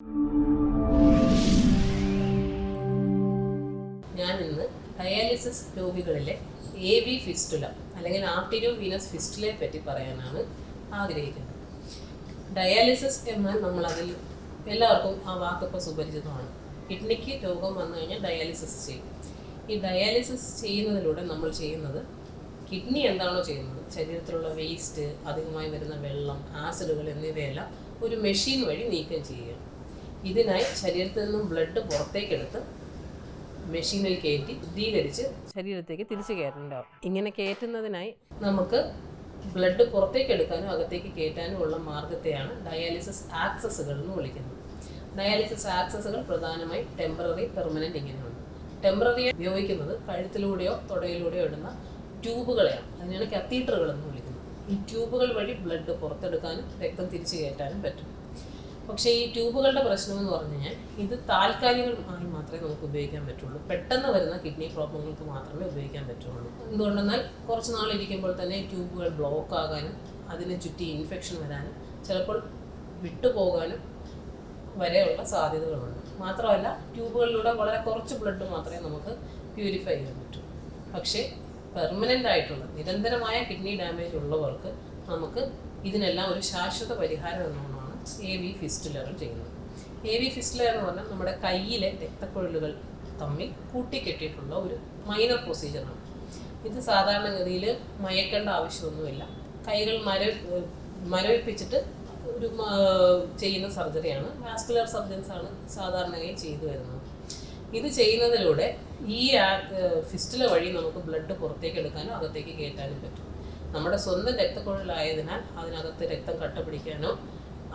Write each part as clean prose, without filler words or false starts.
ഞാൻ ഇന്ന് dialysis രോഗികളിലെ AV fistula അല്ലെങ്കിൽ ആർട്ടീരിയോ വീനസ് ഫിസ്റ്റുലയെ പറ്റി പറയാനാണ് ആഗ്രഹിക്കുന്നത്. ഡയാലിസിസ് എന്നാൽ നമ്മളതിൽ എല്ലാവർക്കും ആ വാക്കിപ്പോൾ സുപരിചിതമാണ്. കിഡ്നിക്ക് രോഗം വന്നു കഴിഞ്ഞാൽ ഡയാലിസിസ് ചെയ്യും. ഈ ഡയാലിസിസ് ചെയ്യുന്നതിലൂടെ നമ്മൾ ചെയ്യുന്നത് കിഡ്നി എന്താണോ ചെയ്യുന്നത്, ശരീരത്തിലുള്ള വേസ്റ്റ്, അധികമായി വരുന്ന വെള്ളം, ആസിഡുകൾ എന്നിവയെല്ലാം ഒരു മെഷീൻ വഴി നീക്കം ചെയ്യുക. ഇതിനായി ശരീരത്തിൽ നിന്നും ബ്ലഡ് പുറത്തേക്കെടുത്ത് മെഷീനിൽ കയറ്റി ശുദ്ധീകരിച്ച് ശരീരത്തേക്ക് തിരിച്ചു കയറ്റുന്നുണ്ടാവും. ഇങ്ങനെ കയറ്റുന്നതിനായി നമുക്ക് ബ്ലഡ് പുറത്തേക്ക് എടുക്കാനും അകത്തേക്ക് കയറ്റാനും ഉള്ള മാർഗത്തെയാണ് ഡയാലിസിസ് ആക്സസുകൾ എന്ന് വിളിക്കുന്നത്. ഡയാലിസിസ് ആക്സസുകൾ പ്രധാനമായും ടെമ്പററി, പെർമനൻറ്റ് ഇങ്ങനെയുണ്ട്. ടെമ്പററി ഉപയോഗിക്കുന്നത് കഴുത്തിലൂടെയോ തൊടയിലൂടെയോ ഇടുന്ന ട്യൂബുകളെയാണ്. അതിനാണ് കത്തീറ്ററുകൾ എന്ന് വിളിക്കുന്നത്. ഈ ട്യൂബുകൾ വഴി ബ്ലഡ് പുറത്തെടുക്കാനും രക്തം തിരിച്ചു കയറ്റാനും പറ്റും. പക്ഷേ ഈ ട്യൂബുകളുടെ പ്രശ്നം എന്ന് പറഞ്ഞു കഴിഞ്ഞാൽ ഇത് താൽക്കാലികമായി മാത്രമേ നമുക്ക് ഉപയോഗിക്കാൻ പറ്റുള്ളൂ. പെട്ടെന്ന് വരുന്ന കിഡ്നി പ്രോബ്ലങ്ങൾക്ക് മാത്രമേ ഉപയോഗിക്കാൻ പറ്റുള്ളൂ. എന്തുകൊണ്ടെന്നാൽ കുറച്ച് നാളിരിക്കുമ്പോൾ തന്നെ ഈ ട്യൂബുകൾ ബ്ലോക്ക് ആകാനും അതിനെ ചുറ്റി ഇൻഫെക്ഷൻ വരാനും ചിലപ്പോൾ വിട്ടുപോകാനും വരെയുള്ള സാധ്യതകളുണ്ട്. മാത്രമല്ല ട്യൂബുകളിലൂടെ വളരെ കുറച്ച് ബ്ലഡ് മാത്രമേ നമുക്ക് പ്യൂരിഫൈ ചെയ്യാൻ പറ്റൂ. പക്ഷേ പെർമനൻ്റ് ആയിട്ടുള്ള നിരന്തരമായ കിഡ്നി ഡാമേജ് ഉള്ളവർക്ക് നമുക്ക് ഇതിനെല്ലാം ഒരു ശാശ്വത പരിഹാരം എന്നതാണ് AV ഫിസ്റ്റുലകൾ ചെയ്യുന്നത്. AV ഫിസ്റ്റുല എന്ന് പറഞ്ഞാൽ നമ്മുടെ കയ്യിലെ രക്തക്കുഴലുകൾ തമ്മിൽ കൂട്ടിക്കെട്ടിയിട്ടുള്ള ഒരു മൈനർ പ്രൊസീജിയറാണ്. ഇത് സാധാരണഗതിയിൽ മയക്കേണ്ട ആവശ്യമൊന്നുമില്ല. കൈകൾ മരവിപ്പിച്ചിട്ട് ഒരു ചെയ്യുന്ന സർജറിയാണ്. വാസ്കുലർ സർജൻസാണ് സാധാരണയായി ചെയ്തു വരുന്നത്. ഇത് ചെയ്യുന്നതിലൂടെ ഈ ഫിസ്റ്റുല വഴി നമുക്ക് ബ്ലഡ് പുറത്തേക്ക് എടുക്കാനും അകത്തേക്ക് കയറ്റാനും പറ്റും. നമ്മുടെ സ്വന്തം രക്തക്കുഴലായതിനാൽ അതിനകത്ത് രക്തം കട്ടപിടിക്കാനോ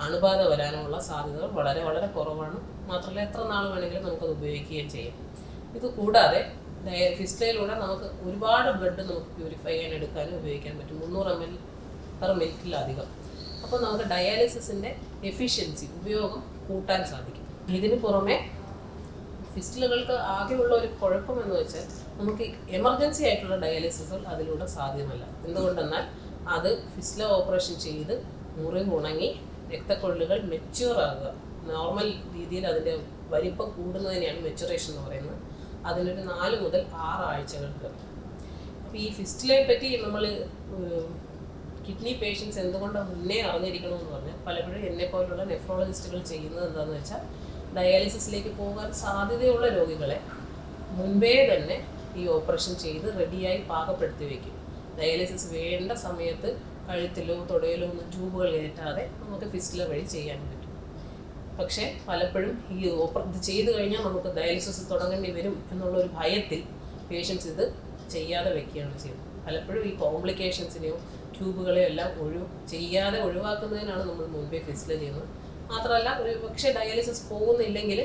അണുബാധ വരാനോ ഉള്ള സാധ്യതകൾ വളരെ വളരെ കുറവാണ്. മാത്രമല്ല എത്ര നാൾ വേണമെങ്കിലും നമുക്കത് ഉപയോഗിക്കുകയും ചെയ്യാം. ഇത് കൂടാതെ ഫിസ്റ്റുലയിലൂടെ നമുക്ക് ഒരുപാട് ബ്ലഡ് നമുക്ക് പ്യൂരിഫൈ ചെയ്യാൻ എടുക്കാനും ഉപയോഗിക്കാൻ പറ്റും. 300 ml പെർ മിനിറ്റിലധികം. അപ്പോൾ നമുക്ക് ഡയാലിസിസിൻ്റെ എഫിഷ്യൻസി, ഉപയോഗം കൂട്ടാൻ സാധിക്കും. ഇതിന് പുറമെ ഫിസ്റ്റുലകൾക്ക് ആകെയുള്ള ഒരു കുഴപ്പമെന്ന് വെച്ചാൽ നമുക്ക് എമർജൻസി ആയിട്ടുള്ള ഡയാലിസിസുകൾ അതിലൂടെ സാധ്യമല്ല. എന്തുകൊണ്ടെന്നാൽ അത് ഫിസ്റ്റുല ഓപ്പറേഷൻ ചെയ്ത് മുറിവ് ഉണങ്ങി രക്തക്കൊഴലുകൾ മെച്യൂർ ആകുക, നോർമൽ രീതിയിൽ അതിൻ്റെ വലിപ്പം കൂടുന്നതിനെയാണ് മെച്ചുറേഷൻ എന്ന് പറയുന്നത്. അതിനൊരു 4 മുതൽ 6 ആഴ്ചകൾക്ക്. അപ്പോൾ ഈ ഫിസ്റ്റുലയെ പറ്റി നമ്മൾ കിഡ്നി പേഷ്യൻസ് എന്തുകൊണ്ടാണ് മുന്നേ അറിഞ്ഞിരിക്കണമെന്ന് പറഞ്ഞാൽ പലപ്പോഴും എന്നെപ്പോലുള്ള നെഫ്രോളജിസ്റ്റുകൾ ചെയ്യുന്നത് എന്താണെന്ന് വെച്ചാൽ ഡയാലിസിസിലേക്ക് പോകാൻ സാധ്യതയുള്ള രോഗികളെ മുൻപേ തന്നെ ഈ ഓപ്പറേഷൻ ചെയ്ത് റെഡിയായി പാകപ്പെടുത്തി വയ്ക്കും. ഡയാലിസിസ് വേണ്ട സമയത്ത് കഴുത്തിലോ തൊടയിലോ ഒന്നും ട്യൂബുകൾ കയറ്റാതെ നമുക്ക് ഫിസ്റ്റുല വഴി ചെയ്യാൻ പറ്റും. പക്ഷേ പലപ്പോഴും ഇത് ചെയ്ത് കഴിഞ്ഞാൽ നമുക്ക് ഡയാലിസിസ് തുടങ്ങേണ്ടി വരും എന്നുള്ളൊരു ഭയത്തിൽ പേഷ്യൻസ് ഇത് ചെയ്യാതെ വെക്കുകയാണ് ചെയ്യുന്നത്. പലപ്പോഴും ഈ കോംപ്ലിക്കേഷൻസിനെയോ ട്യൂബുകളെയോ എല്ലാം ചെയ്യാതെ ഒഴിവാക്കുന്നതിനാണ് നമ്മൾ മുൻപേ ഫിസ്റ്റുല ചെയ്യുന്നത്. മാത്രമല്ല ഒരു പക്ഷേ ഡയാലിസിസ് പോകുന്നില്ലെങ്കിൽ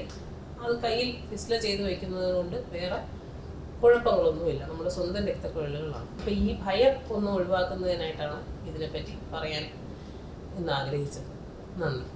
അത് കയ്യിൽ ഫിസ്റ്റുല ചെയ്ത് വയ്ക്കുന്നത് കൊണ്ട് വേറെ കുഴപ്പങ്ങളൊന്നുമില്ല. നമ്മുടെ സ്വന്തം രക്തക്കുഴലുകളാണ്. അപ്പോൾ ഈ ഭയം ഒന്ന് ഒഴിവാക്കുന്നതിനായിട്ടാണ് ഇതിനെപ്പറ്റി പറയാൻ ഇന്ന് ആഗ്രഹിച്ചത്. നന്ദി.